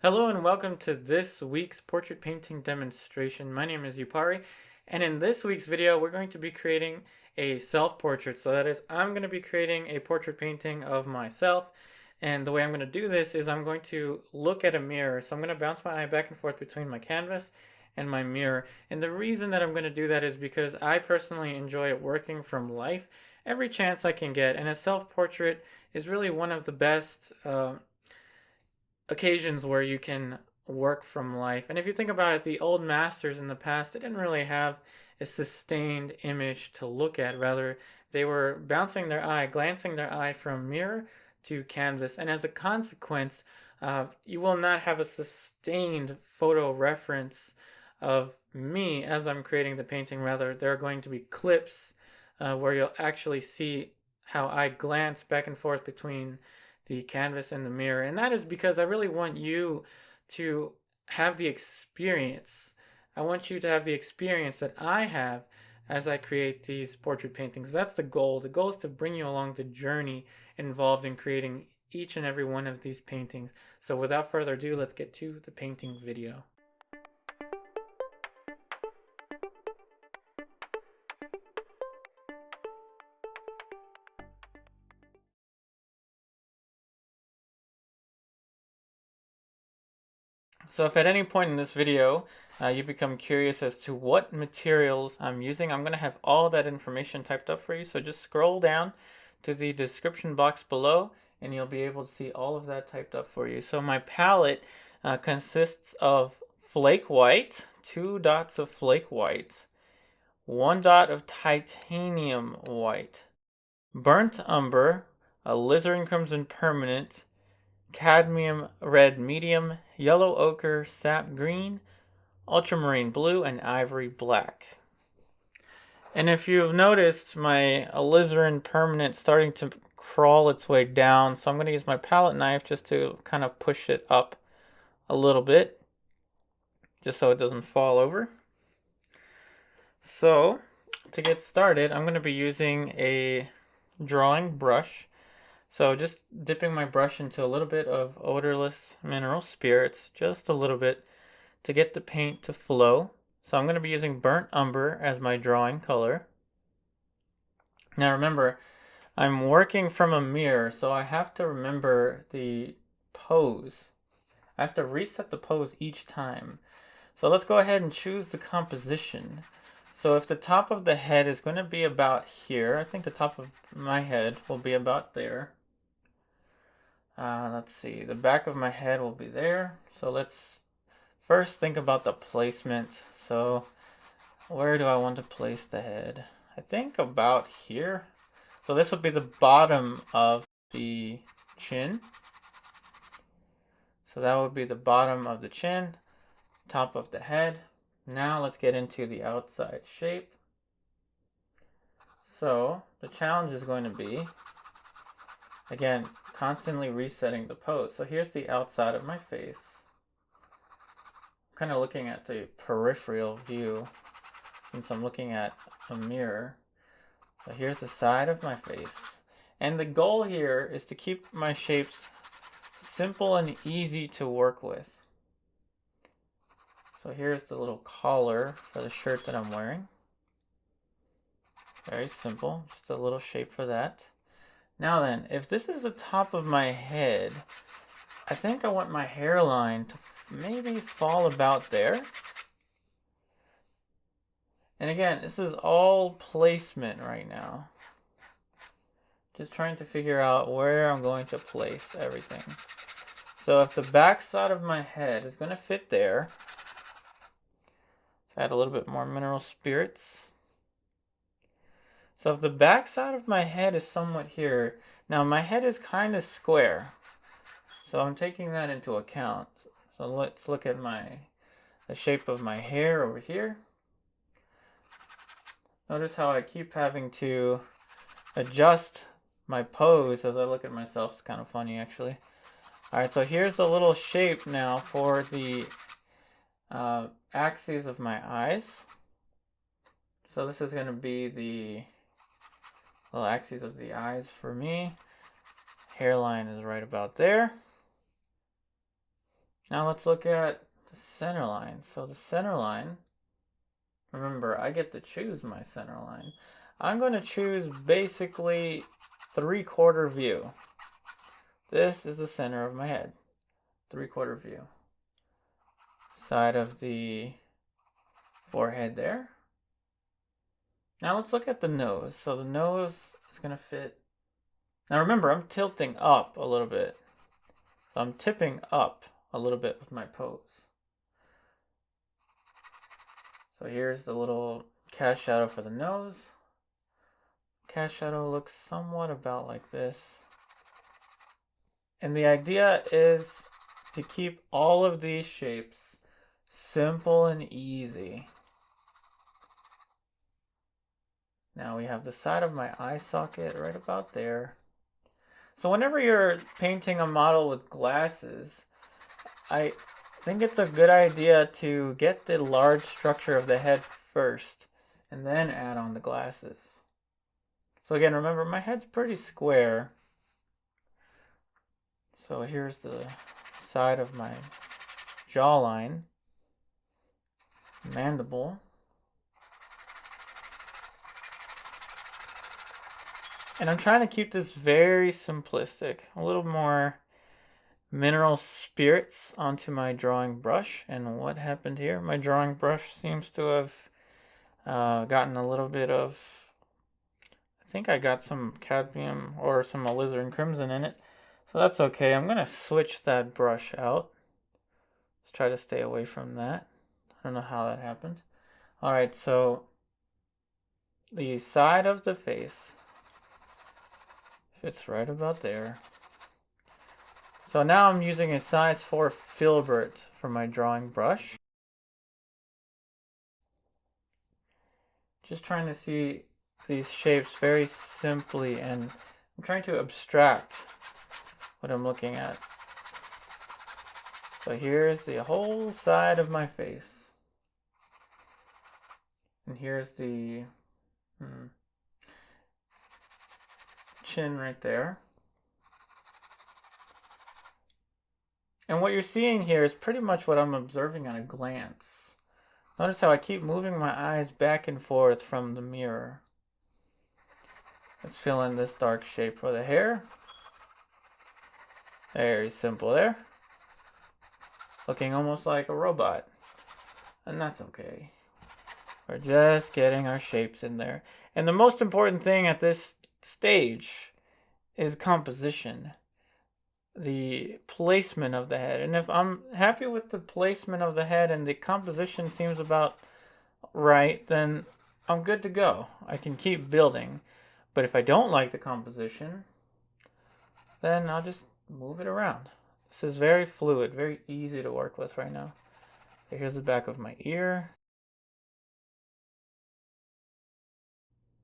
Hello and welcome to this week's portrait painting demonstration. My name is Yupari, and in this week's video we're going to be creating a self-portrait. So that is, I'm going to be creating a portrait painting of myself, and the way I'm going to do this is I'm going to look at a mirror. So I'm going to bounce my eye back and forth between my canvas and my mirror, and the reason that I'm going to do that is because I personally enjoy working from life every chance I can get, and a self-portrait is really one of the best occasions where you can work from life. And if you think about it, the old masters in the past, they didn't really have a sustained image to look at. Rather, they were bouncing their eye, glancing their eye from mirror to canvas. And as a consequence, you will not have a sustained photo reference of me as I'm creating the painting. Rather, there are going to be clips where you'll actually see how I glance back and forth between the canvas and the mirror. And that is because I really want you to have the experience. I want you to have the experience that I have as I create these portrait paintings. That's the goal. The goal is to bring you along the journey involved in creating each and every one of these paintings. So without further ado, let's get to the painting video. So if at any point in this video you become curious as to what materials I'm using, I'm going to have all that information typed up for you. So just scroll down to the description box below and you'll be able to see all of that typed up for you. So my palette consists of flake white, 2 dots of flake white, 1 dot of titanium white, burnt umber, alizarin crimson permanent, cadmium red medium, yellow ochre, sap green, ultramarine blue, and ivory black. And if you've noticed, my alizarin permanent starting to crawl its way down, so I'm going to use my palette knife just to kind of push it up a little bit, just so it doesn't fall over. So to get started, I'm going to be using a drawing brush. So just dipping my brush into a little bit of odorless mineral spirits, just a little bit, to get the paint to flow. So I'm going to be using burnt umber as my drawing color. Now remember, I'm working from a mirror, so I have to remember the pose. I have to reset the pose each time. So let's go ahead and choose the composition. So if the top of the head is going to be about here, I think the top of my head will be about there. Let's see, the back of my head will be there. So let's first think about the placement. So where do I want to place the head? I think about here. So this would be the bottom of the chin. So that would be the bottom of the chin, top of the head. Now let's get into the outside shape. So the challenge is going to be, again, constantly resetting the pose. So here's the outside of my face. I'm kind of looking at the peripheral view since I'm looking at a mirror. So here's the side of my face. And the goal here is to keep my shapes simple and easy to work with. So here's the little collar for the shirt that I'm wearing. Very simple, just a little shape for that. Now then, if this is the top of my head, I think I want my hairline to maybe fall about there. And again, this is all placement right now. Just trying to figure out where I'm going to place everything. So if the back side of my head is going to fit there, let's add a little bit more mineral spirits. So if the back side of my head is somewhat here, now my head is kind of square, so I'm taking that into account. So let's look at the shape of my hair over here. Notice how I keep having to adjust my pose as I look at myself. It's kind of funny actually. Alright, so here's a little shape now for the axes of my eyes. So this is going to be the little axes of the eyes for me. Hairline is right about there. Now let's look at the center line. So the center line, remember, I get to choose my center line. I'm going to choose basically 3/4 view. This is the center of my head. 3/4 view. Side of the forehead there. Now let's look at the nose. So the nose is going to fit. Now remember, I'm tilting up a little bit. So I'm tipping up a little bit with my pose. So here's the little cast shadow for the nose. Cast shadow looks somewhat about like this. And the idea is to keep all of these shapes simple and easy. Now we have the side of my eye socket right about there. So whenever you're painting a model with glasses, I think it's a good idea to get the large structure of the head first and then add on the glasses. So again, remember, my head's pretty square. So here's the side of my jawline, mandible. And I'm trying to keep this very simplistic, a little more mineral spirits onto my drawing brush. And what happened here? My drawing brush seems to have gotten a little bit of, I think I got some cadmium or some alizarin crimson in it. So that's okay. I'm going to switch that brush out. Let's try to stay away from that. I don't know how that happened. All right, so the side of the face fits right about there. So now I'm using a size 4 filbert for my drawing brush. Just trying to see these shapes very simply, and I'm trying to abstract what I'm looking at. So here's the whole side of my face. And here's the chin right there. And what you're seeing here is pretty much what I'm observing at a glance. Notice how I keep moving my eyes back and forth from the mirror. Let's fill in this dark shape for the hair. Very simple there. Looking almost like a robot. And that's okay. We're just getting our shapes in there. And the most important thing at this stage is composition. The placement of the head. And if I'm happy with the placement of the head and the composition seems about right, then I'm good to go. I can keep building. But if I don't like the composition, then I'll just move it around. This is very fluid, very easy to work with right now. Okay, here's the back of my ear.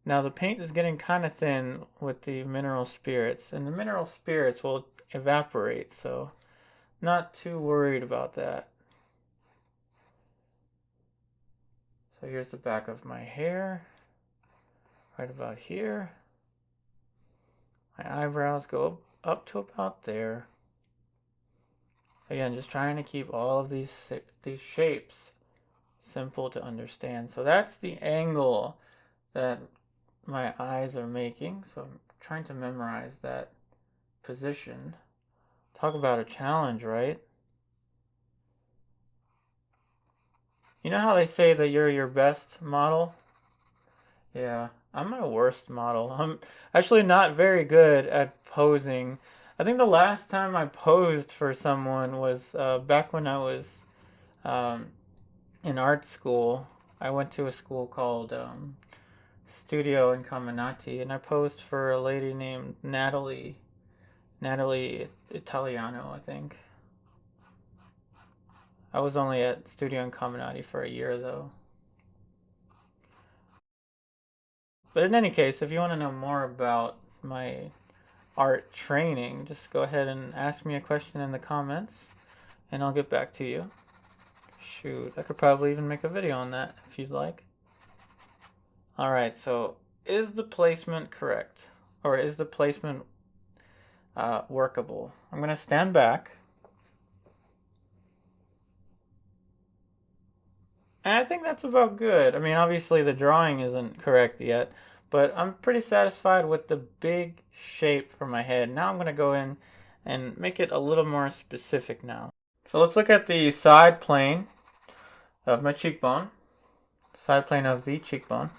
Now the paint is getting kind of thin with the mineral spirits, and the mineral spirits will evaporate, so not too worried about that. So here's the back of my hair, right about here. My eyebrows go up to about there. Again, just trying to keep all of these shapes simple to understand. So that's the angle that my eyes are making. So I'm trying to memorize that position. Talk about a challenge, right? You know how they say that you're your best model? Yeah, I'm my worst model. I'm actually not very good at posing. I think the last time I posed for someone was back when I was in art school. I went to a school called Studio in Caminati, and I posed for a lady named Natalie Italiano, I think. I was only at Studio in Caminati for a year, though. But in any case, if you want to know more about my art training, just go ahead and ask me a question in the comments, and I'll get back to you. Shoot, I could probably even make a video on that if you'd like. Alright, so is the placement correct? Or is the placement workable? I'm going to stand back. And I think that's about good. I mean, obviously the drawing isn't correct yet, but I'm pretty satisfied with the big shape for my head. Now I'm going to go in and make it a little more specific now. So let's look at the side plane of my cheekbone. Side plane of the cheekbone.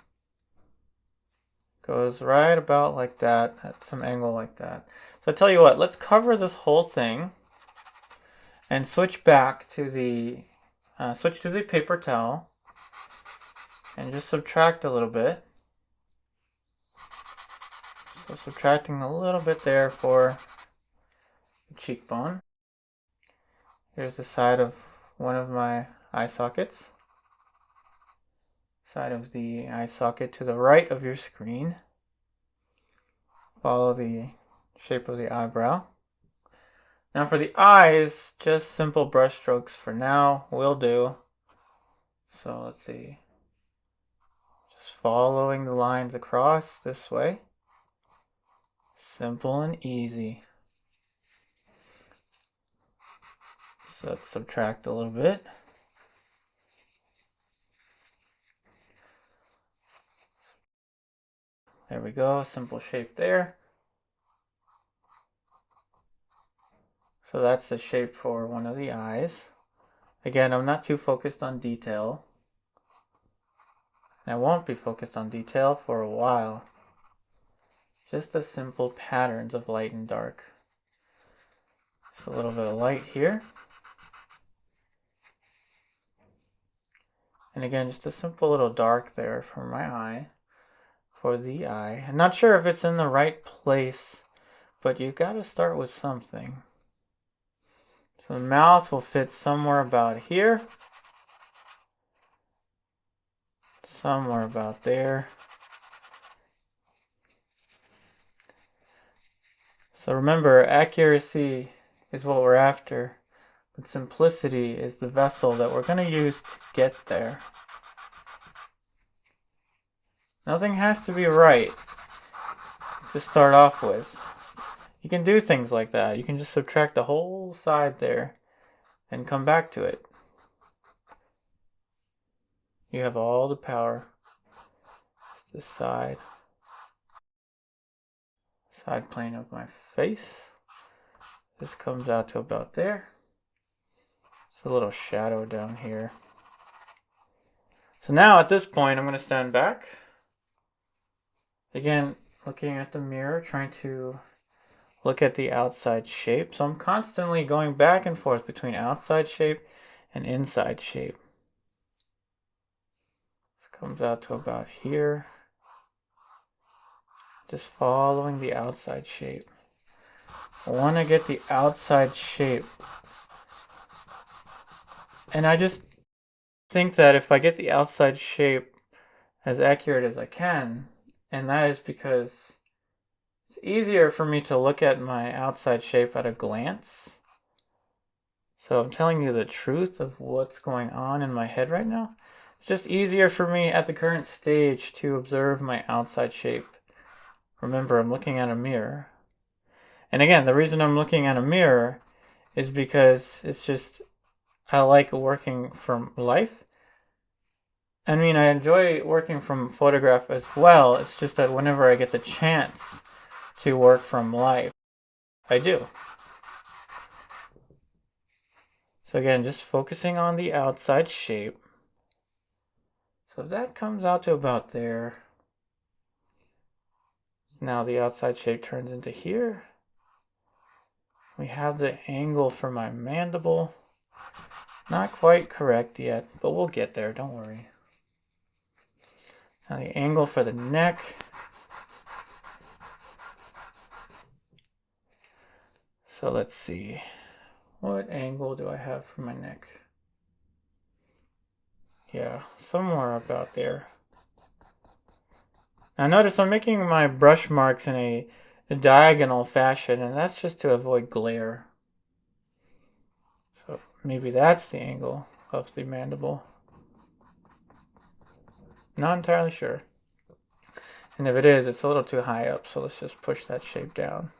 Goes right about like that, at some angle like that. So I tell you what, let's cover this whole thing and switch back to the paper towel and just subtract a little bit. So subtracting a little bit there for the cheekbone. Here's the side of one of my eye sockets. Side of the eye socket to the right of your screen. Follow the shape of the eyebrow. Now for the eyes, just simple brush strokes for now will do. So let's see. Just following the lines across this way. Simple and easy. So let's subtract a little bit. There we go, simple shape there. So that's the shape for one of the eyes. Again, I'm not too focused on detail. And I won't be focused on detail for a while. Just the simple patterns of light and dark. Just a little bit of light here. And again, just a simple little dark there for my eye. For the eye. I'm not sure if it's in the right place, but you gotta start with something. So the mouth will fit somewhere about here. Somewhere about there. So remember, accuracy is what we're after, but simplicity is the vessel that we're gonna use to get there. Nothing has to be right to start off with. You can do things like that. You can just subtract the whole side there and come back to it. You have all the power. It's the side plane of my face. This comes out to about there. It's a little shadow down here. So now at this point, I'm going to stand back. Again, looking at the mirror, trying to look at the outside shape. So I'm constantly going back and forth between outside shape and inside shape. This comes out to about here. Just following the outside shape. I want to get the outside shape. And I just think that if I get the outside shape as accurate as I can, and that is because it's easier for me to look at my outside shape at a glance. So I'm telling you the truth of what's going on in my head right now. It's just easier for me at the current stage to observe my outside shape. Remember, I'm looking at a mirror. And again, the reason I'm looking at a mirror is because it's just, I like working from life. I mean, I enjoy working from photograph as well. It's just that whenever I get the chance to work from life, I do. So again, just focusing on the outside shape. So that comes out to about there. Now the outside shape turns into here. We have the angle for my mandible. Not quite correct yet, but we'll get there, don't worry. Now the angle for the neck. So let's see. What angle do I have for my neck? Yeah, somewhere about there. Now notice I'm making my brush marks in a diagonal fashion, and that's just to avoid glare. So maybe that's the angle of the mandible. Not entirely sure. And if it is, it's a little too high up, so let's just push that shape down.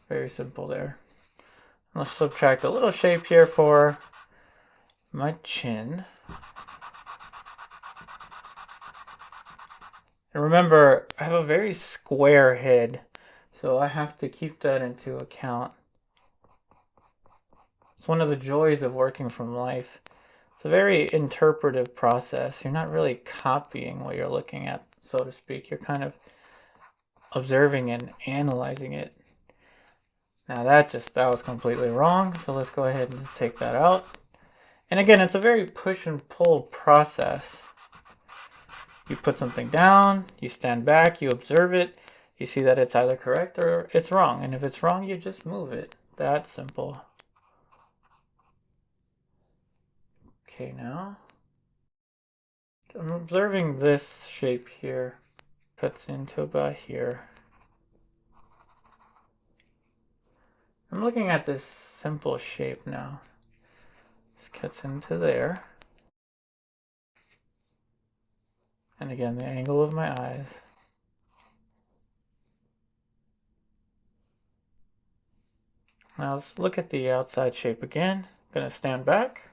Very simple there. Let's subtract a little shape here for my chin. And remember, I have a very square head, so I have to keep that into account. It's one of the joys of working from life. It's a very interpretive process. You're not really copying what you're looking at, so to speak. You're kind of observing and analyzing it. Now that was completely wrong, so let's go ahead and just take that out. And again, it's a very push and pull process. You put something down, you stand back, you observe it, you see that it's either correct or it's wrong. And if it's wrong, you just move it. That's simple. Okay, now I'm observing this shape here. Cuts into about here. I'm looking at this simple shape now. This cuts into there. And again, the angle of my eyes. Now let's look at the outside shape again. I'm gonna stand back.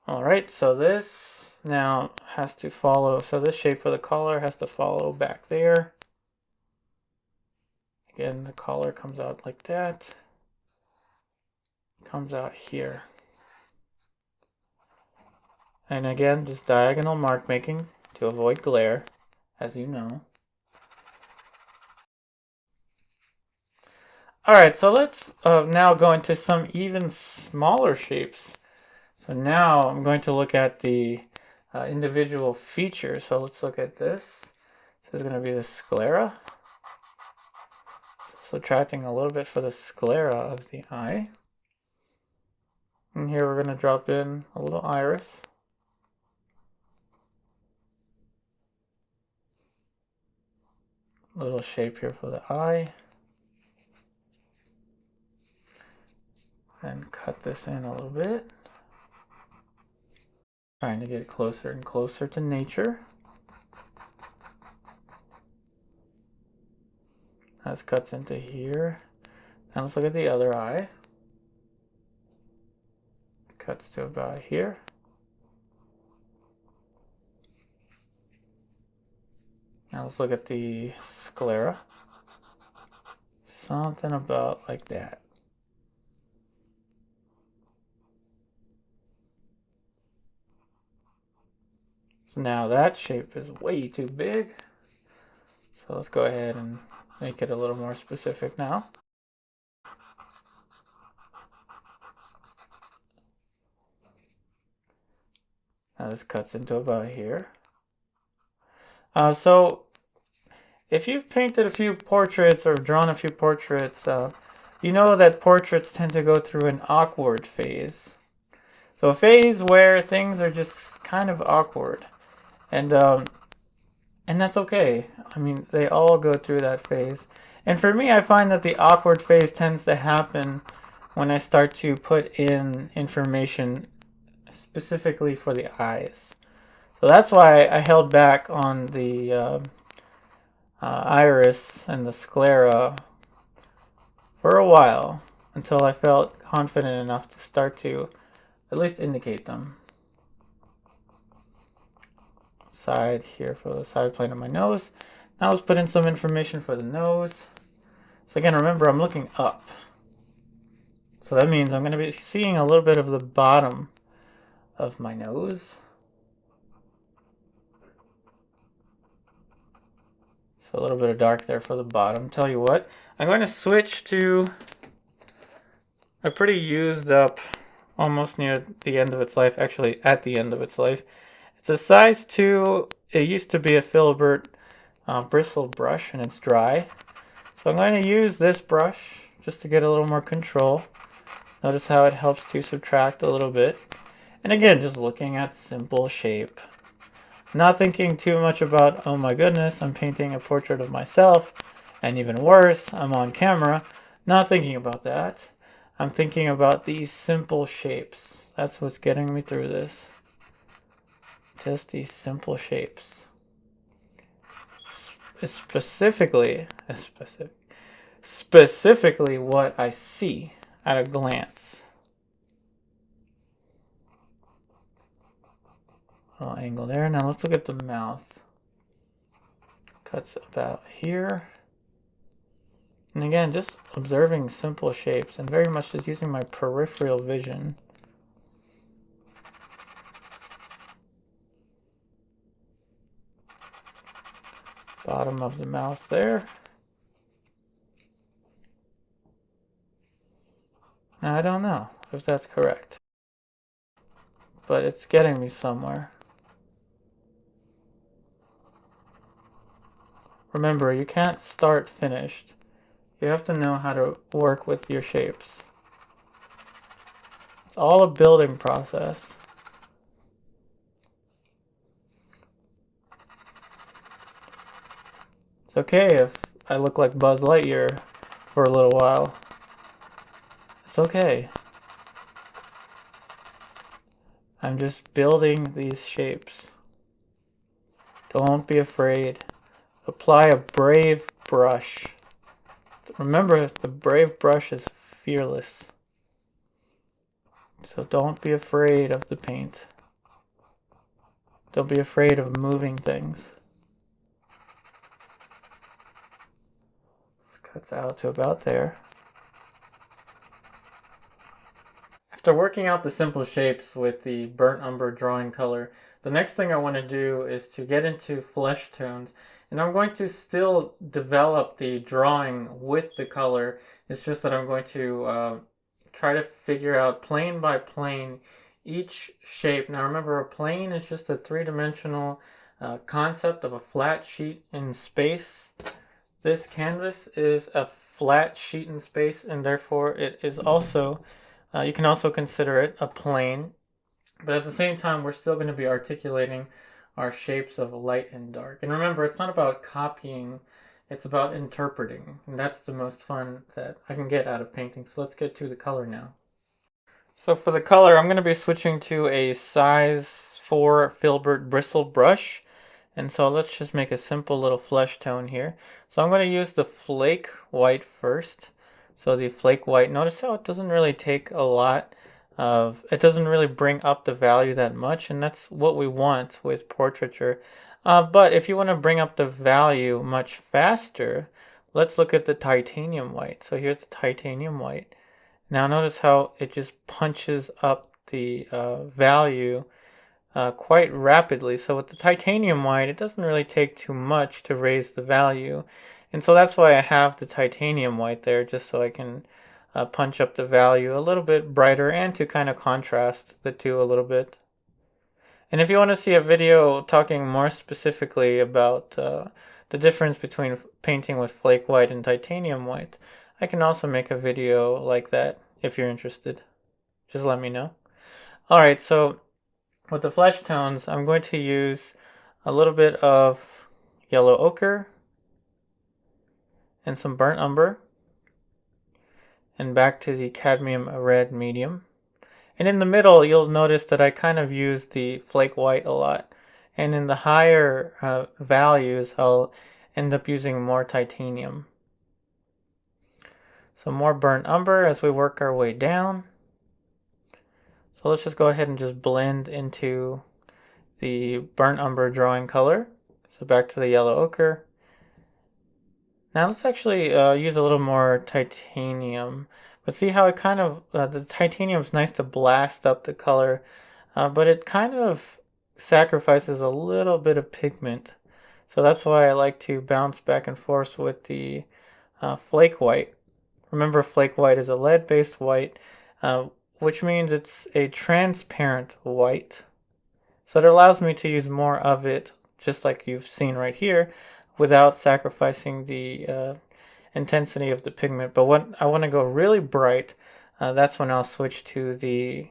All right, so this now has to follow. So this shape for the collar has to follow back there. Again, the collar comes out like that. Comes out here. And again, just diagonal mark making to avoid glare, as you know. All right, so let's now go into some even smaller shapes. So now I'm going to look at the individual features. So let's look at this. This is going to be the sclera. Subtracting a little bit for the sclera of the eye. And here we're going to drop in a little iris. Little shape here for the eye. And cut this in a little bit. Trying to get closer and closer to nature. This cuts into here. Now let's look at the other eye. Cuts to about here. Now let's look at the sclera. Something about like that. So now that shape is way too big. So let's go ahead and make it a little more specific now. Now this cuts into about here. So if you've painted a few portraits or drawn a few portraits, you know that portraits tend to go through an awkward phase. So a phase where things are just kind of awkward. And that's okay. I mean, they all go through that phase. And for me, I find that the awkward phase tends to happen when I start to put in information specifically for the eyes. So that's why I held back on the iris and the sclera for a while until I felt confident enough to start to at least indicate them. Side here for the side plane of my nose. Now let's put in some information for the nose. So again, remember, I'm looking up. So that means I'm going to be seeing a little bit of the bottom of my nose. So a little bit of dark there for the bottom. Tell you what, I'm going to switch to a pretty used up, almost near the end of its life, actually at the end of its life. It's a size 2. It used to be a filbert bristle brush, and it's dry. So I'm going to use this brush just to get a little more control. Notice how it helps to subtract a little bit. And again, just looking at simple shape. Not thinking too much about, oh my goodness, I'm painting a portrait of myself. And even worse, I'm on camera. Not thinking about that. I'm thinking about these simple shapes. That's what's getting me through this. Just these simple shapes. Specifically what I see at a glance. little angle there. Now let's look at the mouth. Cuts about here. And again, just observing simple shapes and very much just using my peripheral vision. Bottom of the mouth there. Now, I don't know if that's correct, but it's getting me somewhere. Remember, you can't start finished. You have to know how to work with your shapes. It's all a building process. It's okay if I look like Buzz Lightyear for a little while. It's okay. I'm just building these shapes. Don't be afraid. Apply a brave brush. Remember, the brave brush is fearless. So don't be afraid of the paint. Don't be afraid of moving things. This cuts out to about there. After working out the simple shapes with the burnt umber drawing color, the next thing I want to do is to get into flesh tones. And I'm going to still develop the drawing with the color. It's just that I'm going to try to figure out plane by plane each shape. Now remember, a plane is just a three-dimensional concept of a flat sheet in space. This canvas is a flat sheet in space, and therefore it is also, you can also consider it a plane. But at the same time, we're still going to be articulating our shapes of light and dark. And remember, it's not about copying, it's about interpreting. And that's the most fun that I can get out of painting. So let's get to the color now. So for the color, I'm going to be switching to a size 4 filbert bristle brush. And so let's just make a simple little flesh tone here. So I'm going to use the Flake white first. So the Flake white, notice how it doesn't really take a lot of, it doesn't really bring up the value that much, and that's what we want with portraiture. But if you want to bring up the value much faster, let's look at the titanium white. So here's the titanium white. Now notice how it just punches up the value quite rapidly. So with the titanium white, it doesn't really take too much to raise the value. And so that's why I have the titanium white there, just so I can punch up the value a little bit brighter and to kind of contrast the two a little bit. And if you want to see a video talking more specifically about the difference between painting with flake white and titanium white, I can also make a video like that if you're interested. Just let me know. Alright, so with the flesh tones, I'm going to use a little bit of yellow ochre and some burnt umber, and back to the cadmium red medium. And in the middle, you'll notice that I kind of use the flake white a lot. And in the higher values, I'll end up using more titanium. So more burnt umber as we work our way down. So let's just go ahead and just blend into the burnt umber drawing color. So back to the yellow ochre. Now let's actually use a little more titanium. But see how it kind of, the titanium is nice to blast up the color, but it kind of sacrifices a little bit of pigment. So that's why I like to bounce back and forth with the flake white. Remember, flake white is a lead-based white, which means it's a transparent white. So it allows me to use more of it, just like you've seen right here, without sacrificing the intensity of the pigment. But when I want to go really bright, that's when I'll switch to the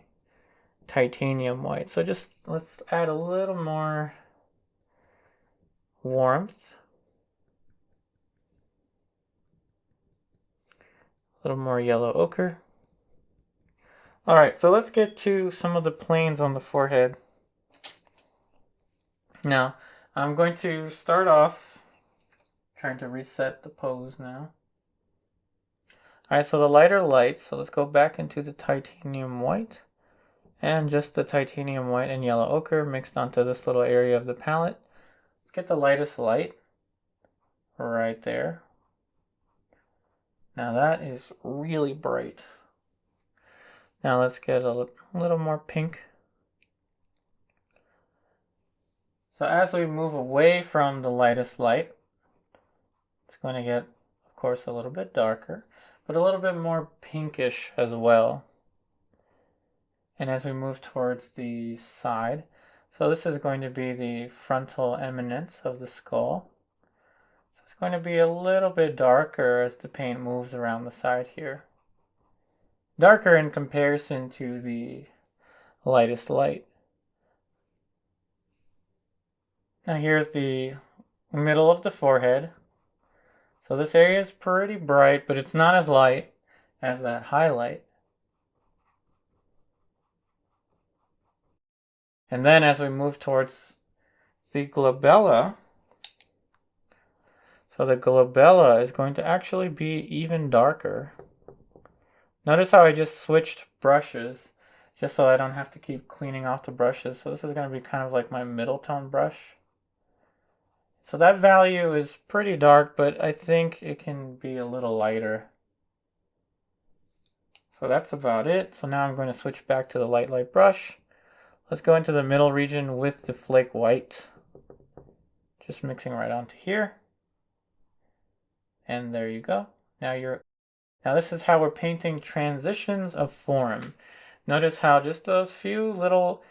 titanium white. So just let's add a little more warmth, a little more yellow ochre. Alright, so let's get to some of the planes on the forehead. Now, I'm going to start off trying to reset the pose now. Alright, so the lighter lights, so let's go back into the titanium white. and just the titanium white and yellow ochre mixed onto this little area of the palette. Let's get the lightest light right there. Now that is really bright. Now let's get a little more pink. So as we move away from the lightest light, it's going to get, of course, a little bit darker, but a little bit more pinkish as well. And as we move towards the side, so this is going to be the frontal eminence of the skull. So it's going to be a little bit darker as the paint moves around the side here. Darker in comparison to the lightest light. Now here's the middle of the forehead. So this area is pretty bright, but it's not as light as that highlight. And then as we move towards the glabella, so the glabella is going to actually be even darker. Notice how I just switched brushes, just so I don't have to keep cleaning off the brushes. So this is going to be kind of like my middle tone brush. So that value is pretty dark, but I think it can be a little lighter. So that's about it. So now I'm going to switch back to the light brush. Let's go into the middle region with the flake white. Just mixing right onto here. And there you go. Now this is how we're painting transitions of form. Notice how just those few little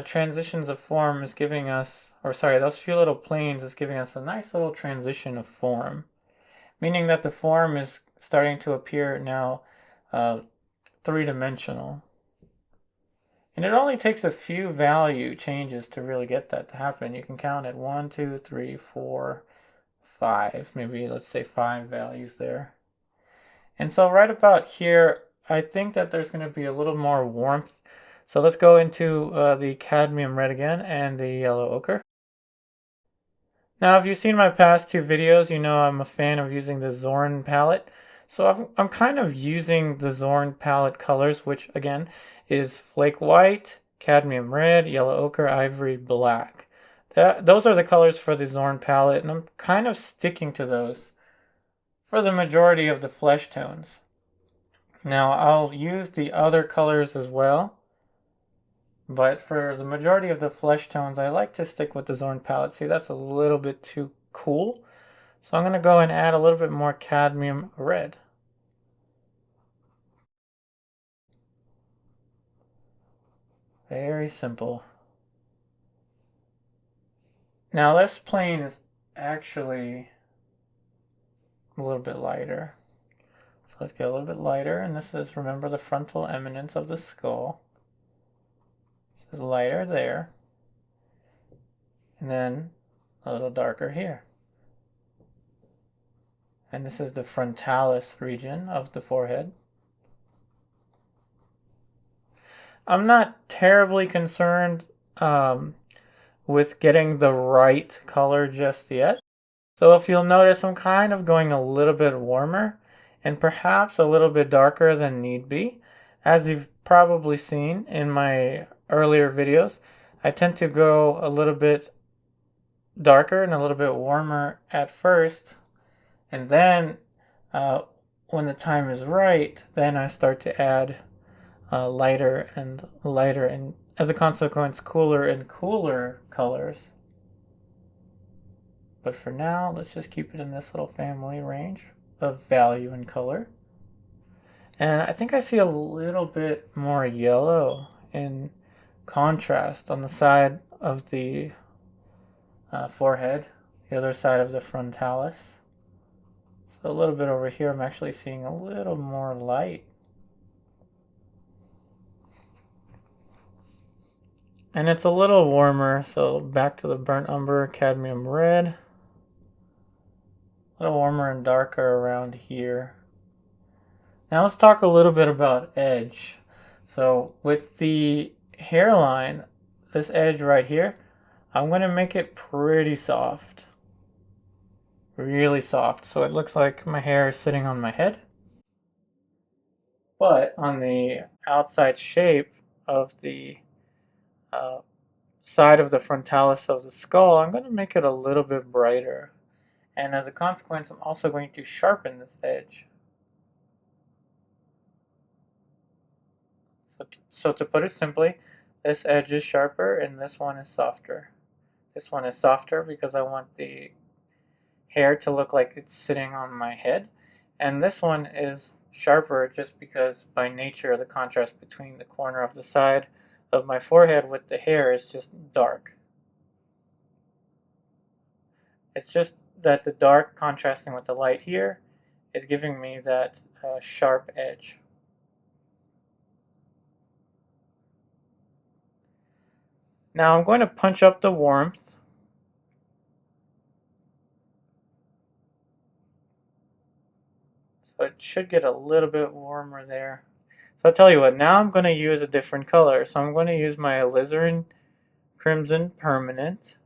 transitions of form is giving us, those few little planes is giving us a nice little transition of form. Meaning that the form is starting to appear now three-dimensional. And it only takes a few value changes to really get that to happen. You can count at 1, 2, 3, 4, 5. Maybe let's say 5 values there. And so right about here, I think that there's going to be a little more warmth. So let's go into the cadmium red again and the yellow ochre. Now, if you've seen my past 2 videos, you know I'm a fan of using the Zorn palette. So I'm kind of using the Zorn palette colors, which again is flake white, cadmium red, yellow ochre, ivory, black. Those are the colors for the Zorn palette, and I'm kind of sticking to those for the majority of the flesh tones. Now I'll use the other colors as well, but for the majority of the flesh tones I like to stick with the Zorn palette. See, that's a little bit too cool. So I'm going to go and add a little bit more cadmium red. Very simple. Now this plane is actually a little bit lighter. So let's get a little bit lighter, and this is, remember, the frontal eminence of the skull. This is lighter there. And then a little darker here. And this is the frontalis region of the forehead. I'm not terribly concerned with getting the right color just yet. So if you'll notice, I'm kind of going a little bit warmer and perhaps a little bit darker than need be. As you've probably seen in my earlier videos, I tend to go a little bit darker and a little bit warmer at first. And then when the time is right, then I start to add lighter and lighter, and as a consequence, cooler and cooler colors. But for now, let's just keep it in this little family range of value and color. And I think I see a little bit more yellow in contrast on the side of the forehead, the other side of the frontalis. So a little bit over here, I'm actually seeing a little more light. And it's a little warmer, so back to the burnt umber, cadmium red. A little warmer and darker around here. Now let's talk a little bit about edge. So with the hairline, this edge right here, I'm going to make it pretty soft. Really soft, so it looks like my hair is sitting on my head. But on the outside shape of the side of the frontalis of the skull, I'm going to make it a little bit brighter. And as a consequence, I'm also going to sharpen this edge. So to put it simply, this edge is sharper and this one is softer. This one is softer because I want the hair to look like it's sitting on my head. And this one is sharper just because by nature the contrast between the corner of the side of my forehead with the hair is just dark. It's just that the dark contrasting with the light here is giving me that sharp edge. Now I'm going to punch up the warmth. So it should get a little bit warmer there. So I'll tell you what, now I'm going to use a different color. So I'm going to use my Alizarin Crimson Permanent,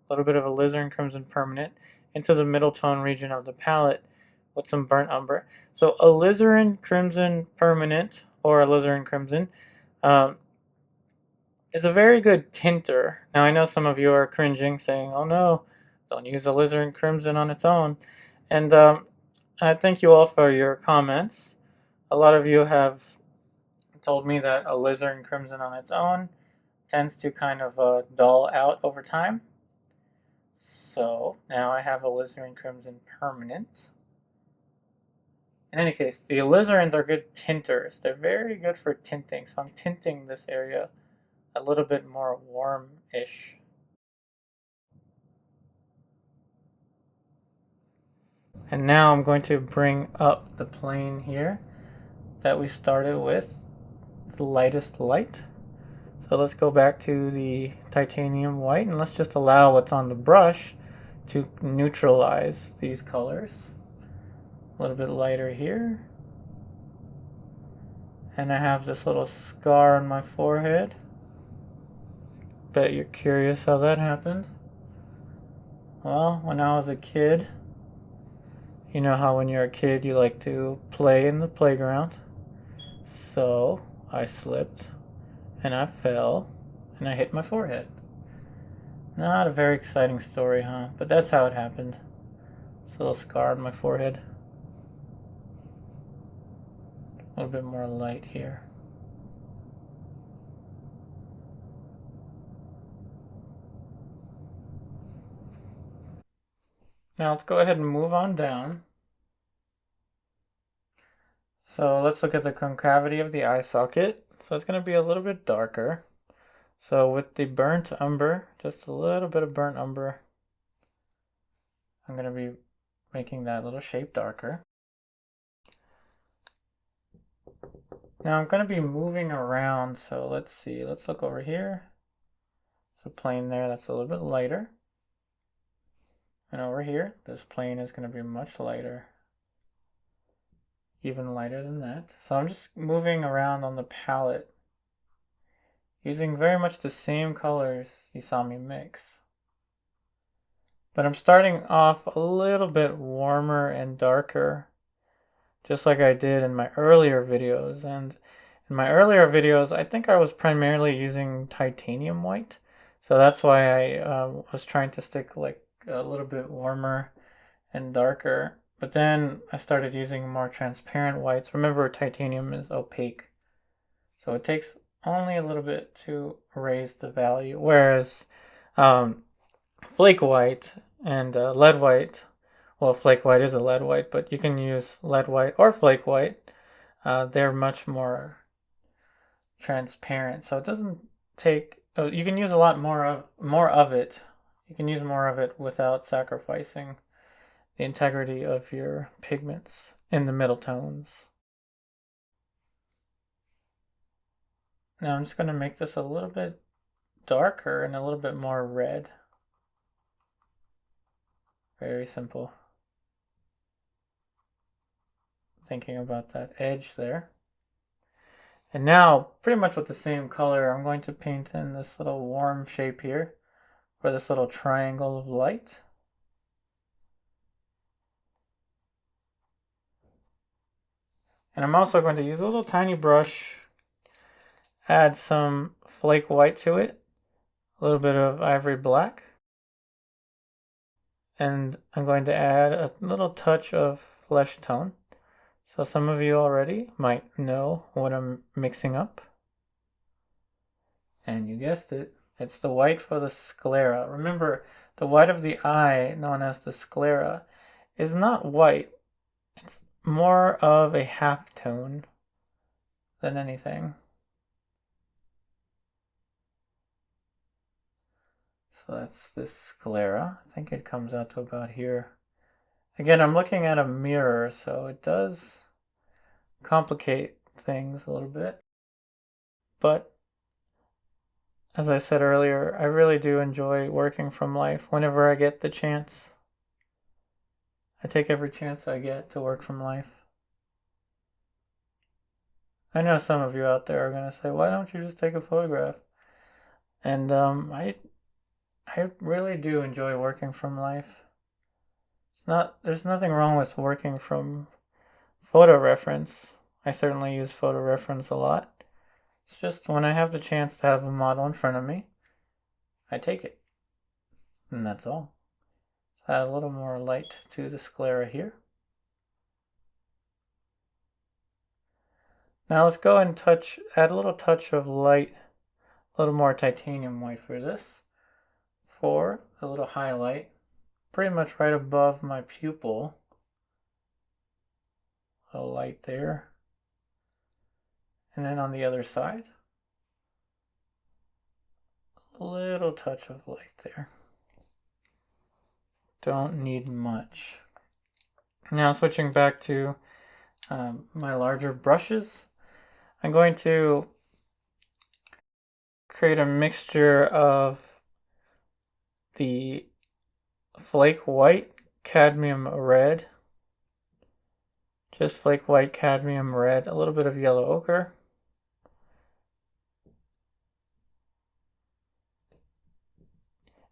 a little bit of Alizarin Crimson Permanent, into the middle tone region of the palette with some burnt umber. So Alizarin Crimson Permanent, or Alizarin Crimson, is a very good tinter. Now I know some of you are cringing, saying, oh no, don't use Alizarin Crimson on its own. And I thank you all for your comments. A lot of you have told me that Alizarin Crimson on its own tends to kind of dull out over time. So now I have Alizarin Crimson Permanent. In any case, the Alizarins are good tinters. They're very good for tinting. So I'm tinting this area a little bit more warm-ish. And now I'm going to bring up the plane here that we started with, the lightest light. So let's go back to the titanium white and let's just allow what's on the brush to neutralize these colors. A little bit lighter here. And I have this little scar on my forehead. Bet you're curious how that happened. Well, when I was a kid, you know how when you're a kid you like to play in the playground. So I slipped and I fell and I hit my forehead. Not a very exciting story, huh? But that's how it happened. This little scar on my forehead. A little bit more light here. Now let's go ahead and move on down. So let's look at the concavity of the eye socket. So it's going to be a little bit darker. So with the burnt umber, just a little bit of burnt umber, I'm going to be making that little shape darker. Now I'm going to be moving around, so let's see, let's look over here. So plane there, that's a little bit lighter. And over here, this plane is going to be much lighter. Even lighter than that. So I'm just moving around on the palette, using very much the same colors you saw me mix. But I'm starting off a little bit warmer and darker, just like I did in my earlier videos. And in my earlier videos, I think I was primarily using titanium white. So that's why I was trying to stick like a little bit warmer and darker. But then I started using more transparent whites. Remember, titanium is opaque. So it takes only a little bit to raise the value. Whereas flake white and lead white, well, flake white is a lead white, but you can use lead white or flake white. They're much more transparent. So it doesn't take, you can use a lot more of it. You can use more of it without sacrificing the integrity of your pigments in the middle tones. Now I'm just going to make this a little bit darker and a little bit more red. Very simple. Thinking about that edge there. And now, pretty much with the same color, I'm going to paint in this little warm shape here, for this little triangle of light. And I'm also going to use a little tiny brush add some flake white to it, a little bit of ivory black, and I'm going to add a little touch of flesh tone. So some of you already might know what I'm mixing up. And you guessed it, it's the white for the sclera. Remember, the white of the eye, known as the sclera, is not white. It's more of a half tone than anything. So that's this sclera. I think it comes out to about here. Again, I'm looking at a mirror, so it does complicate things a little bit. But as I said earlier, I really do enjoy working from life whenever I get the chance. I take every chance I get to work from life. I know some of you out there are going to say, why don't you just take a photograph? And I really do enjoy working from life. There's nothing wrong with working from photo reference. I certainly use photo reference a lot. It's just when I have the chance to have a model in front of me, I take it. And that's all. So add a little more light to the sclera here. Now let's go and add a little touch of light, a little more titanium white for this, for a little highlight, pretty much right above my pupil. A little light there. And then on the other side, a little touch of light there. Don't need much. Now switching back to my larger brushes, I'm going to create a mixture of the flake white, cadmium red, just flake white, cadmium red, a little bit of yellow ochre,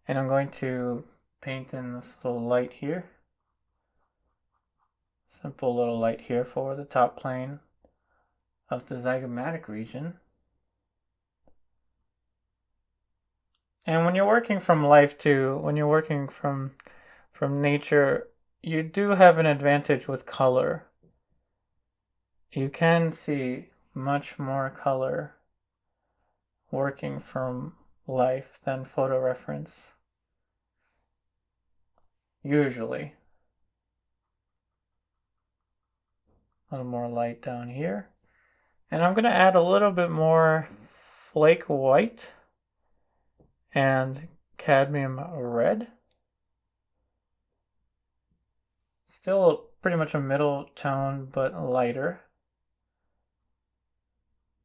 and I'm going to paint in this little light here. Simple little light here for the top plane of the zygomatic region. And when you're working from life too, when you're working from nature, you do have an advantage with color. You can see much more color working from life than photo reference. Usually. A little more light down here. And I'm going to add a little bit more flake white and cadmium red. Still pretty much a middle tone, but lighter.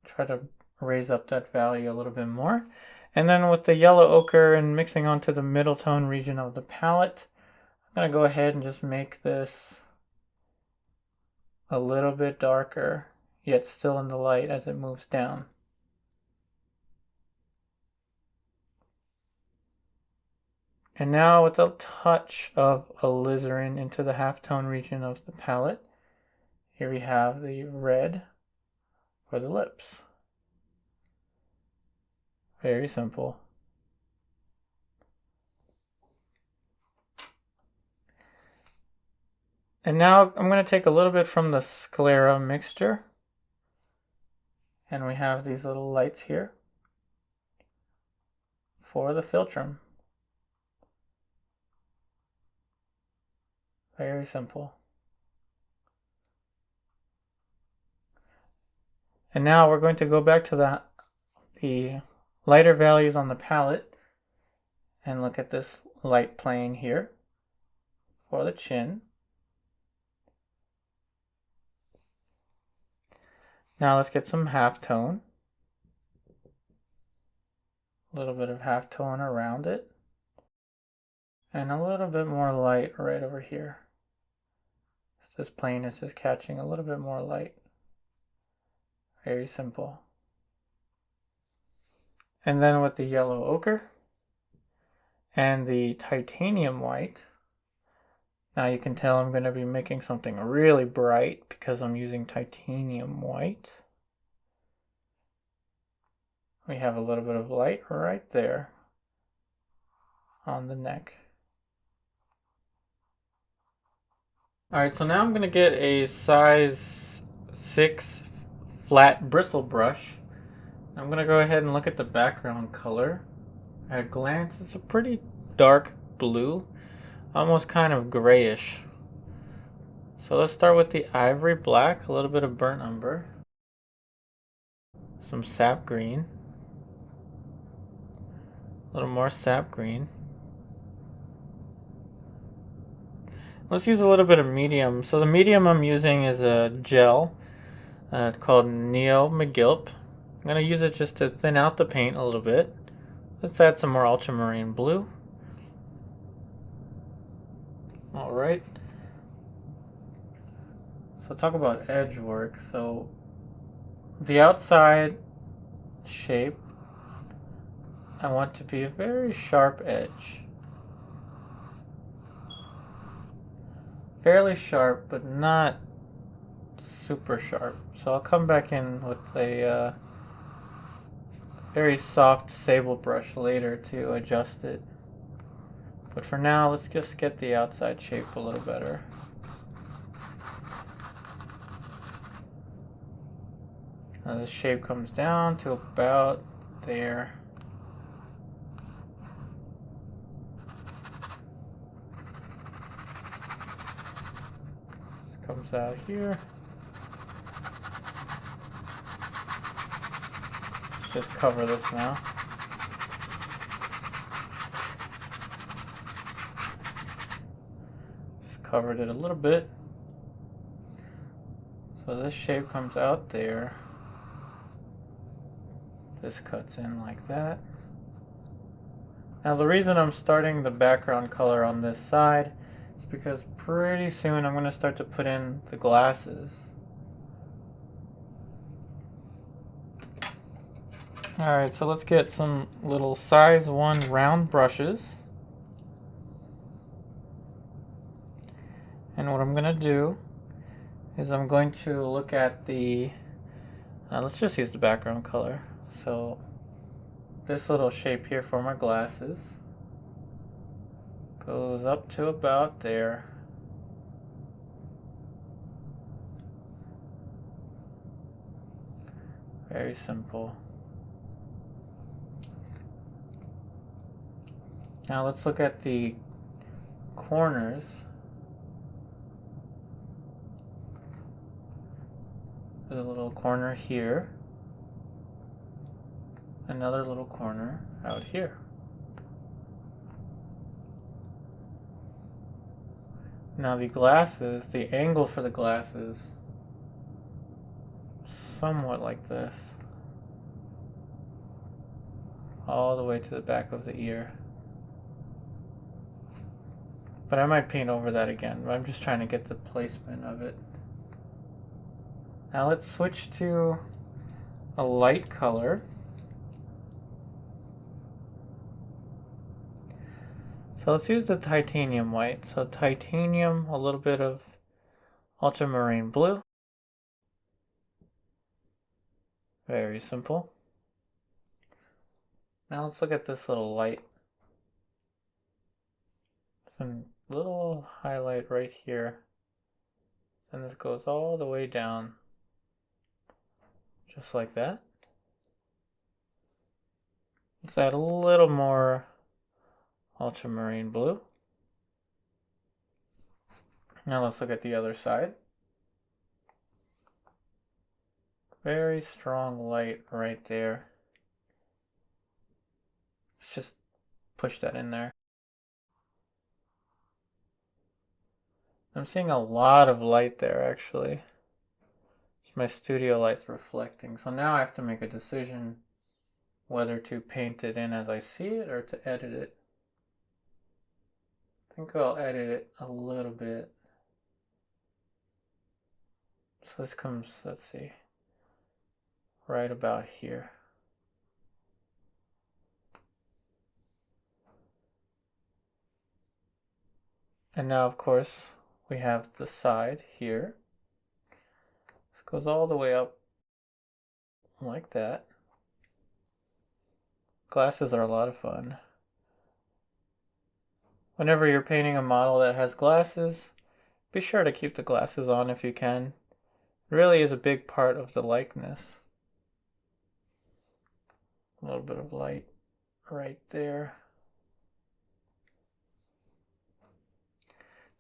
Try to raise up that value a little bit more. And then with the yellow ochre and mixing onto the middle tone region of the palette, I'm going to go ahead and just make this a little bit darker, yet still in the light as it moves down. And now with a touch of alizarin into the halftone region of the palette, here we have the red for the lips. Very simple. And now I'm going to take a little bit from the sclera mixture. And we have these little lights here for the philtrum. Very simple. And now we're going to go back to the lighter values on the palette and look at this light plane here for the chin. Now let's get some halftone. A little bit of halftone around it. And a little bit more light right over here. This plane is just catching a little bit more light. Very simple. And then with the yellow ochre and the titanium white, now you can tell I'm going to be making something really bright because I'm using titanium white. We have a little bit of light right there on the neck. Alright, so now I'm going to get a size 6 flat bristle brush. I'm going to go ahead and look at the background color. At a glance, it's a pretty dark blue, almost kind of grayish. So let's start with the ivory black, a little bit of burnt umber, some sap green, a little more sap green. Let's use a little bit of medium. So the medium I'm using is a gel called Neo-Megilp. I'm going to use it just to thin out the paint a little bit. Let's add some more ultramarine blue. Alright. So talk about edge work. So the outside shape, I want to be a very sharp edge. Fairly sharp, but not super sharp. So I'll come back in with a very soft sable brush later to adjust it. But for now, let's just get the outside shape a little better. Now this shape comes down to about there. This comes out here. Let's just cover this now. Just covered it a little bit. So this shape comes out there. This cuts in like that. Now the reason I'm starting the background color on this side is because pretty soon I'm going to start to put in the glasses. Alright, so let's get some little size 1 round brushes. And what I'm going to do is I'm going to look at the, let's just use the background color. So this little shape here for my glasses goes up to about there. Very simple. Now let's look at the corners. There's a little corner here. Another little corner out here. Now the glasses, the angle for the glasses, somewhat like this. All the way to the back of the ear. But I might paint over that again. I'm just trying to get the placement of it. Now let's switch to a light color. So let's use the titanium white. So titanium, a little bit of ultramarine blue. Very simple. Now let's look at this little light. Some little highlight right here. And this goes all the way down. Just like that. Let's add a little more ultramarine blue. Now let's look at the other side. Very strong light right there. Let's just push that in there. I'm seeing a lot of light there actually. My studio light's reflecting. So now I have to make a decision whether to paint it in as I see it or to edit it. I think I'll edit it a little bit. So this comes, let's see, right about here. And now, of course, we have the side here. This goes all the way up like that. Glasses are a lot of fun. Whenever you're painting a model that has glasses, be sure to keep the glasses on if you can. It really is a big part of the likeness. A little bit of light right there.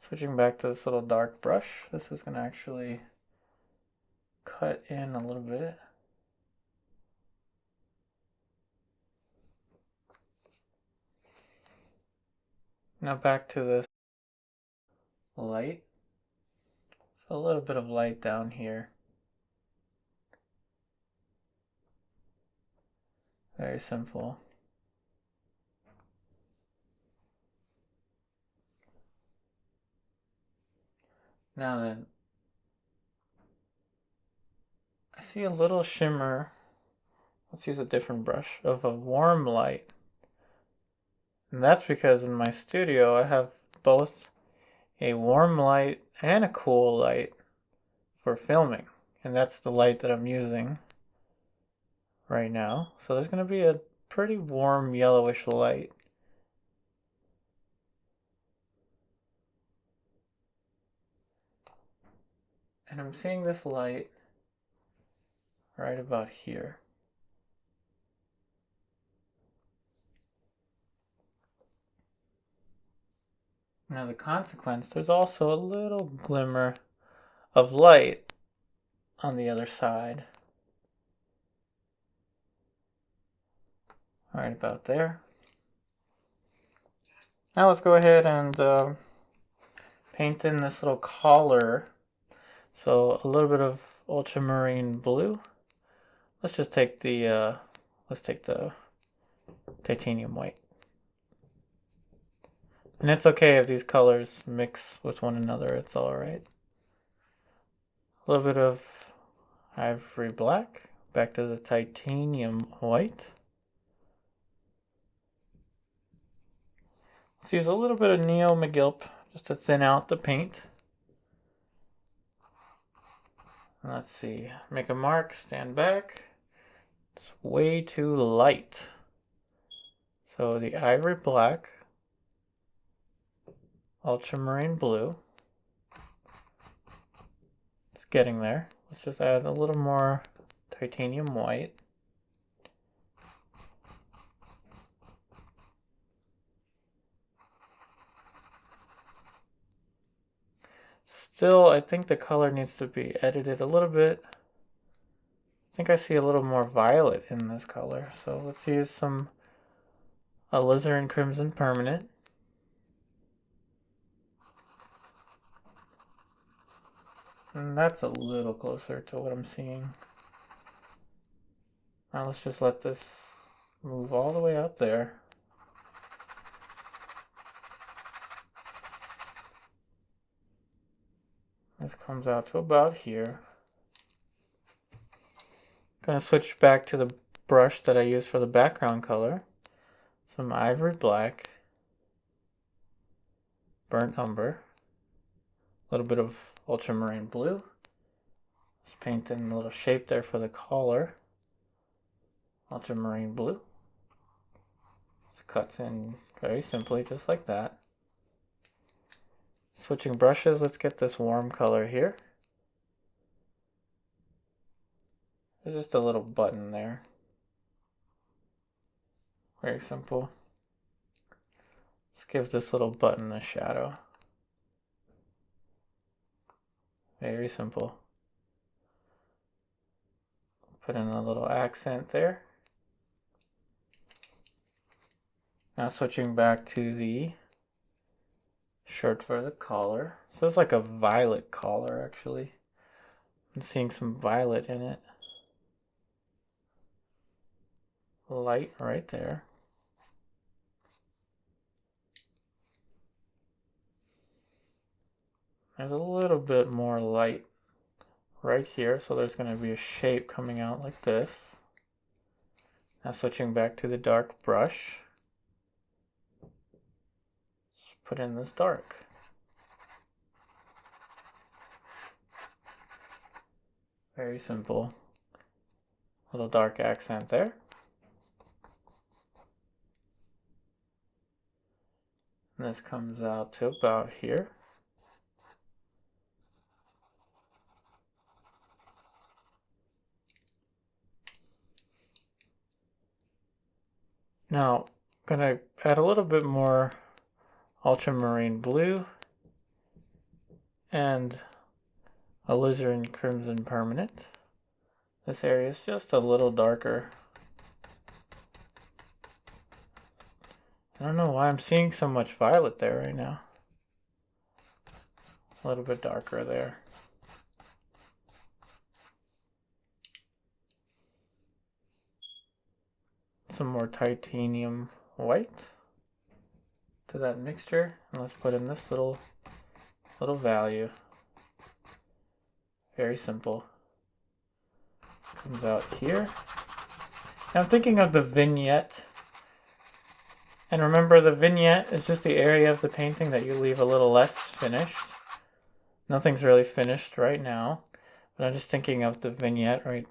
Switching back to this little dark brush, this is going to actually cut in a little bit. Now back to this light. So a little bit of light down here. Very simple. Now then, I see a little shimmer. Let's use a different brush of a warm light. And that's because in my studio I have both a warm light and a cool light for filming. And that's the light that I'm using right now. So there's going to be a pretty warm yellowish light. And I'm seeing this light right about here. And as a consequence, there's also a little glimmer of light on the other side. Right about there. Now let's go ahead and paint in this little collar. So a little bit of ultramarine blue. Let's just take the titanium white. And it's okay if these colors mix with one another, it's alright. A little bit of ivory black, back to the titanium white. Let's use a little bit of Neo-Megilp just to thin out the paint. Let's see, make a mark, stand back. It's way too light. So the ivory black, ultramarine blue. It's getting there. Let's just add a little more titanium white. Still, I think the color needs to be edited a little bit. I think I see a little more violet in this color. So let's use some Alizarin Crimson Permanent. And that's a little closer to what I'm seeing. Now let's just let this move all the way out there. This comes out to about here. Gonna switch back to the brush that I used for the background color. Some ivory black, burnt umber, a little bit of ultramarine blue. Just paint in a little shape there for the collar. Ultramarine blue. Just cuts in very simply, just like that. Switching brushes, let's get this warm color here. There's just a little button there. Very simple. Let's give this little button a shadow. Very simple. Put in a little accent there. Now switching back to the shirt for the collar. So it's like a violet collar actually. I'm seeing some violet in it. Light right there. There's a little bit more light right here, so there's going to be a shape coming out like this. Now switching back to the dark brush. Just put in this dark. Very simple. Little dark accent there. And this comes out to about here. Now, I'm going to add a little bit more ultramarine blue and alizarin crimson permanent. This area is just a little darker. I don't know why I'm seeing so much violet there right now. A little bit darker there. Some more titanium white to that mixture, and let's put in this little value. Very simple. Comes out here. Now I'm thinking of the vignette. And remember, the vignette is just the area of the painting that you leave a little less finished. Nothing's really finished right now, but I'm just thinking of the vignette right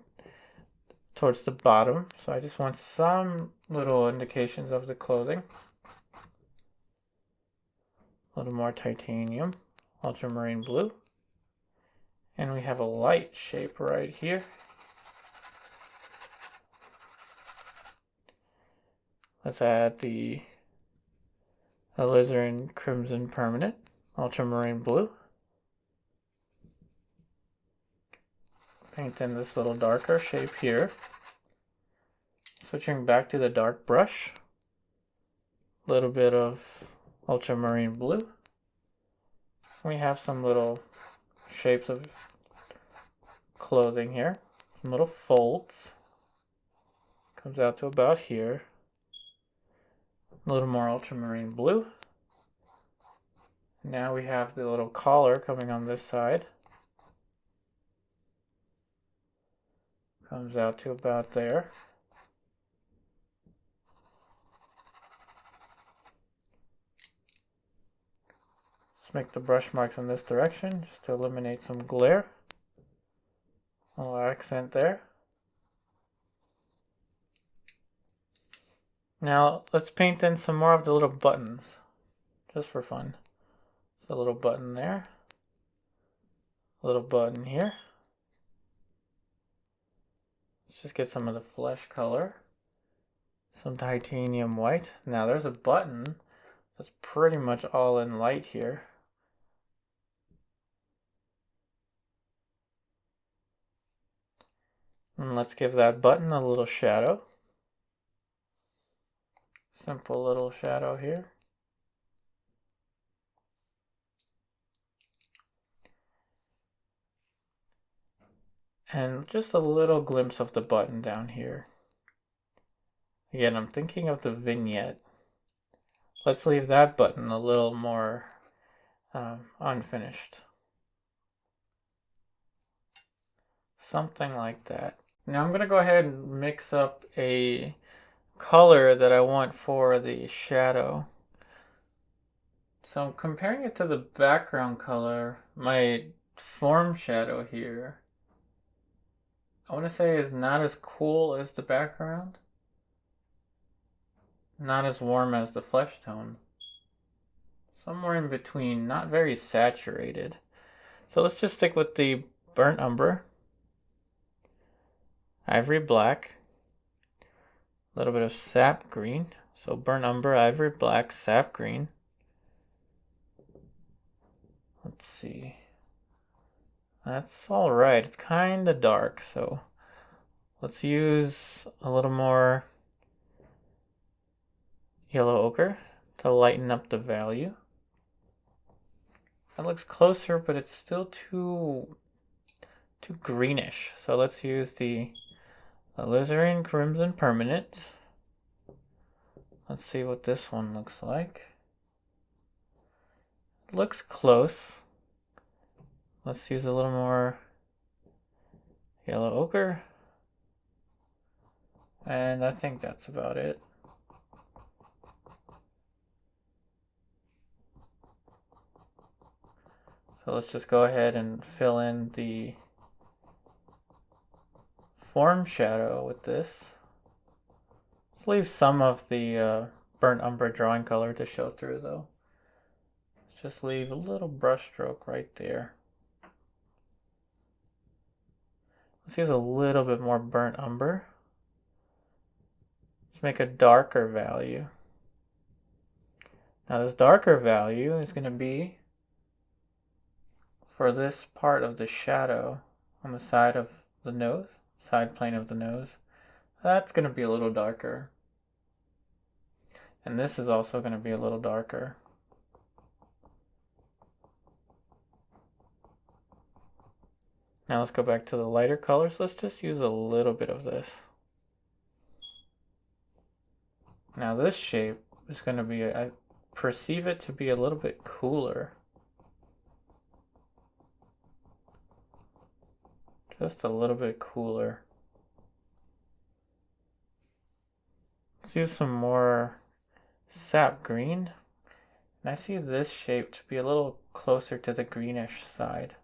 towards the bottom. So I just want some little indications of the clothing. A little more titanium, ultramarine blue. And we have a light shape right here. Let's add the alizarin crimson permanent, ultramarine blue. Paint in this little darker shape here. Switching back to the dark brush. A little bit of ultramarine blue. We have some little shapes of clothing here. Some little folds. Comes out to about here. A little more ultramarine blue. Now we have the little collar coming on this side. Comes out to about there. Let's make the brush marks in this direction just to eliminate some glare. A little accent there. Now let's paint in some more of the little buttons, just for fun. So a little button there, a little button here. Let's just get some of the flesh color, some titanium white. Now there's a button that's pretty much all in light here. And let's give that button a little shadow. Simple little shadow here. And just a little glimpse of the button down here. Again, I'm thinking of the vignette. Let's leave that button a little more unfinished. Something like that. Now I'm going to go ahead and mix up a color that I want for the shadow. So I'm comparing it to the background color. My form shadow here, I want to say, is not as cool as the background. Not as warm as the flesh tone. Somewhere in between, not very saturated. So let's just stick with the burnt umber. Ivory black. A little bit of sap green. So burnt umber, ivory black, sap green. Let's see. That's alright. It's kind of dark, so let's use a little more yellow ochre to lighten up the value. That looks closer, but it's still too greenish. So let's use the alizarin crimson permanent. Let's see what this one looks like. It looks close. Let's use a little more yellow ochre. And I think that's about it. So let's just go ahead and fill in the form shadow with this. Let's leave some of the burnt umber drawing color to show through though. just leave a little brush stroke right there. Let's use a little bit more burnt umber. Let's make a darker value. Now this darker value is going to be for this part of the shadow on the side of the nose, side plane of the nose. That's going to be a little darker. And this is also going to be a little darker. Now let's go back to the lighter colors. Let's just use a little bit of this. Now this shape is going to be, I perceive it to be a little bit cooler. Just a little bit cooler. Let's use some more sap green. And I see this shape to be a little closer to the greenish side.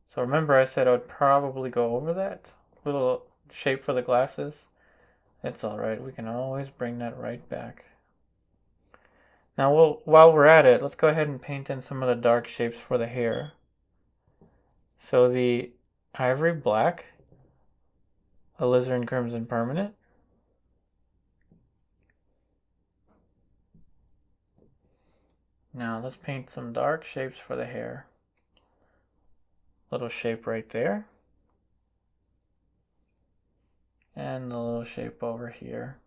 So remember I said I would probably go over that little shape for the glasses. It's alright, we can always bring that right back. Now while we're at it, let's go ahead and paint in some of the dark shapes for the hair. So the Ivory Black, Alizarin Crimson Permanent. Now let's paint some dark shapes for the hair. Little shape right there. And the little shape over here.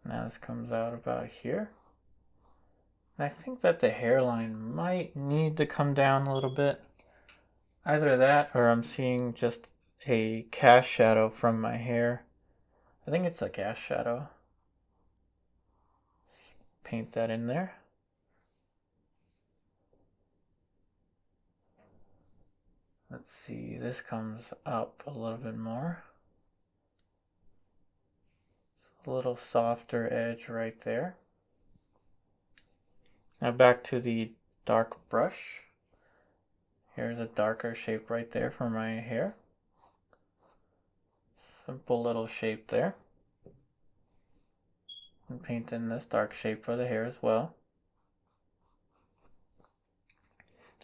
Now this comes out about here. And I think that the hairline might need to come down a little bit. Either that or I'm seeing just a cast shadow from my hair. I think it's a cast shadow. Paint that in there. Let's see, this comes up a little bit more. A little softer edge right there. Now back to the dark brush. Here's a darker shape right there for my hair. Simple little shape there. And paint in this dark shape for the hair as well.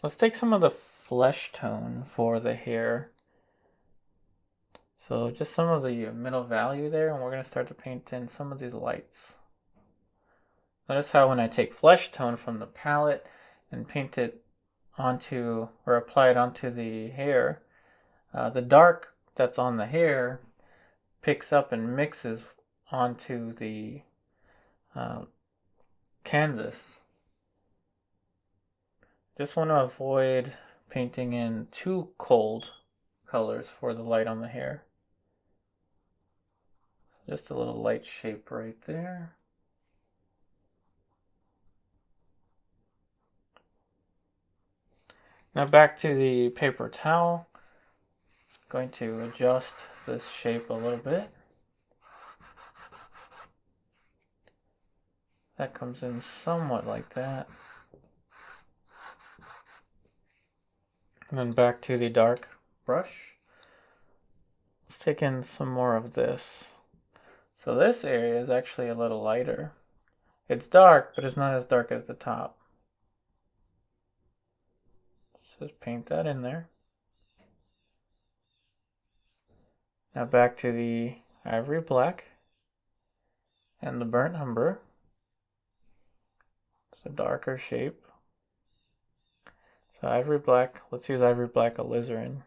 Let's take some of the flesh tone for the hair. So just some of the middle value there, and we're going to start to paint in some of these lights. Notice how when I take flesh tone from the palette and paint it onto, or apply it onto the hair, the dark that's on the hair picks up and mixes onto the canvas. Just want to avoid painting in too cold colors for the light on the hair. Just a little light shape right there. Now back to the paper towel. Going to adjust this shape a little bit. That comes in somewhat like that. And then back to the dark brush. Let's take in some more of this. So this area is actually a little lighter. It's dark, but it's not as dark as the top. Just paint that in there. Now back to the Ivory Black and the burnt umber. It's a darker shape. So Ivory Black, let's use Ivory Black Alizarin.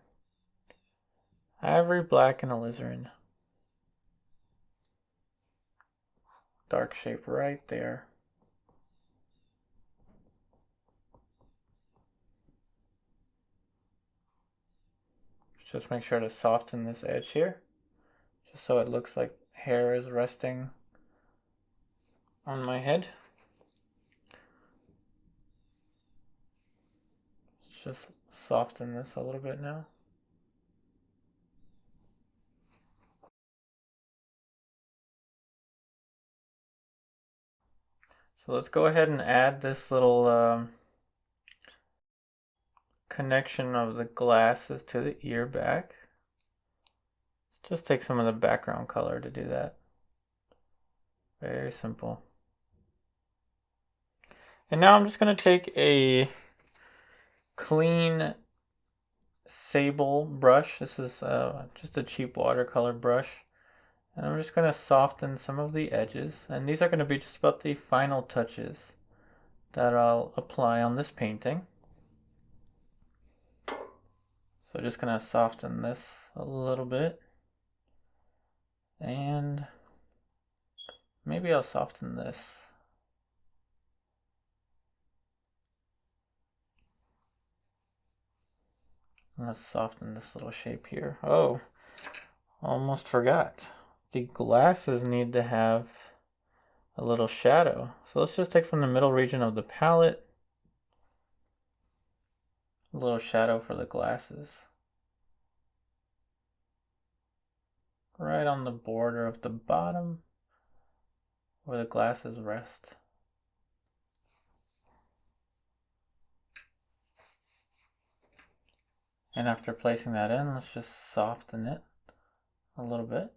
Ivory Black and Alizarin. Dark shape right there. Just make sure to soften this edge here, just so it looks like hair is resting on my head. Let's just soften this a little bit now. So let's go ahead and add this little connection of the glasses to the ear back. Just take some of the background color to do that. Very simple. And now I'm just going to take a clean sable brush. This is just a cheap watercolor brush. And I'm just going to soften some of the edges. And these are going to be just about the final touches that I'll apply on this painting. So just going to soften this a little bit. And maybe I'll soften this. Let's soften this little shape here. Oh, almost forgot. The glasses need to have a little shadow. So let's just take from the middle region of the palette a little shadow for the glasses. Right on the border of the bottom where the glasses rest. And after placing that in, let's just soften it a little bit.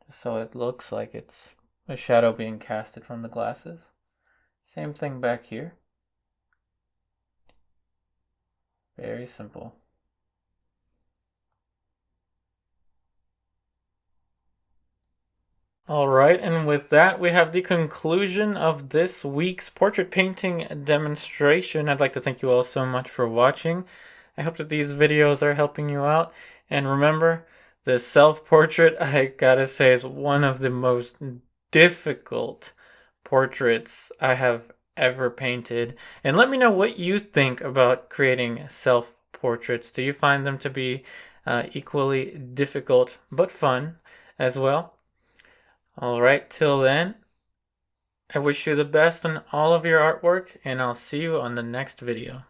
Just so it looks like it's a shadow being casted from the glasses. Same thing back here. Very simple. Alright, and with that we have the conclusion of this week's portrait painting demonstration. I'd like to thank you all so much for watching. I hope that these videos are helping you out. And remember, the self-portrait, I gotta say, is one of the most difficult portraits I have ever painted. And let me know what you think about creating self-portraits. Do you find them to be equally difficult but fun as well? Alright, till then, I wish you the best in all of your artwork, and I'll see you on the next video.